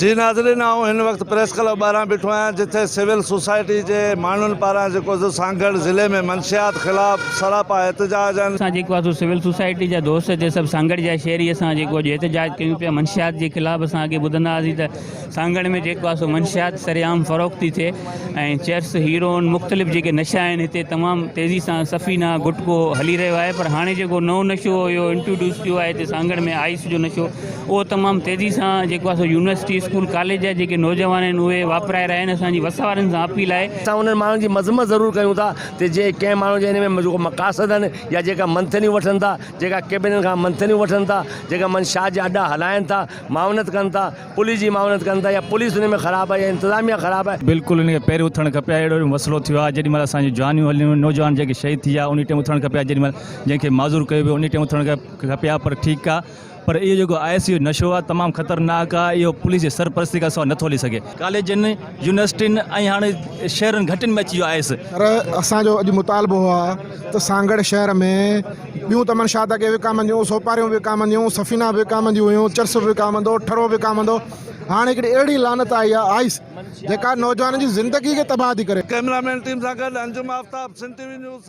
जी नाज़रीन, आऊं हिन वक्त प्रेस क्लब ॿाहिरां बीठो आहियां जिथे सिविल सोसाइटी जे माण्हुनि पारां जेको सांगड़ ज़िले में मंशियात ख़िलाफ़ सरापा एहतजाज आहिनि। असां जेको आहे सिविल सोसाइटी जा दोस्त जे सभु सांगड़ जा शहरी असां जेको एहतजाज कयूं पिया मंशियात जे ख़िलाफ़। असां अॻे ॿुधंदा हुआसीं त सांगड़ में जेको आहे मंशियात सरेआम फ़रोख़्त थी थिए ऐं चर्स हीरोइन मुख़्तलिफ़ जेके नशा आहिनि हिते तमामु तेज़ी सां सफ़ीना गुटको हली रहियो आहे। पर हाणे जेको नओं नशो इहो इंट्रोड्यूस थियो आहे हिते सांगड़ में आइस जो नशो, उहो तमामु तेज़ी सां जेको आहे यूनिवर्सिटी स्कूल कॉलेज जा जेके नौजवान आहिनि उहे वापराए रहिया आहिनि। असांजी वस वारनि सां अपील आहे असां उन्हनि माण्हुनि जी मज़म्मत ज़रूरु कयूं था त जे कंहिं माण्हू जे हिन में जेको मक़ासद आहिनि या जेका मंथनियूं वठनि था, जेका कैबिननि खां मंथनियूं वठनि था, जेका मंशात जा अड्डा हलाइनि था, मावनत कनि था, पुलिस जी मावनत कनि था या पुलिस उन में ख़राबु आहे या इंतिज़ामिया ख़राबु आहे। बिल्कुलु उनखे पहिरियों उथणु खपे। अहिड़ो मसइलो थियो आहे जेॾीमहिल असांजी जवानियूं हलियूं, नौजवान जेके शहीद थी विया उन टाइम उथणु खपे। जेॾीमहिल जंहिंखे माज़ूर कयो वियो उन टाइम उथणु खपे आहे। पर ठीकु आहे, पर इहो जेको आइस जो नशो आहे तमामु ख़तरनाक आहे। इहो पुलिस जे सरपरस्ती खां सवाइ नथो हली सघे। कॉलेजनि, यूनिवर्सिटियुनि ऐं हाणे शहरनि घटनि में अची वियो आइस। पर असांजो अॼु मुतालबो आहे त सांगड़ शहर में ॿियूं त मंशात के विकामंदियूं, सोपारियूं विकामंदियूं, सफ़ीना विकामंदियूं हुयूं, चर्स विकामंदो, ठरो विकामंदो। हाणे हिकिड़ी अहिड़ी लानत आई आहे आइस जेका नौजवाननि जी ज़िंदगी खे तबाह थी करे। कैमरामैन टीम सां गॾु अंजुम आफ्ताब, सिंध टीवी न्यूज़।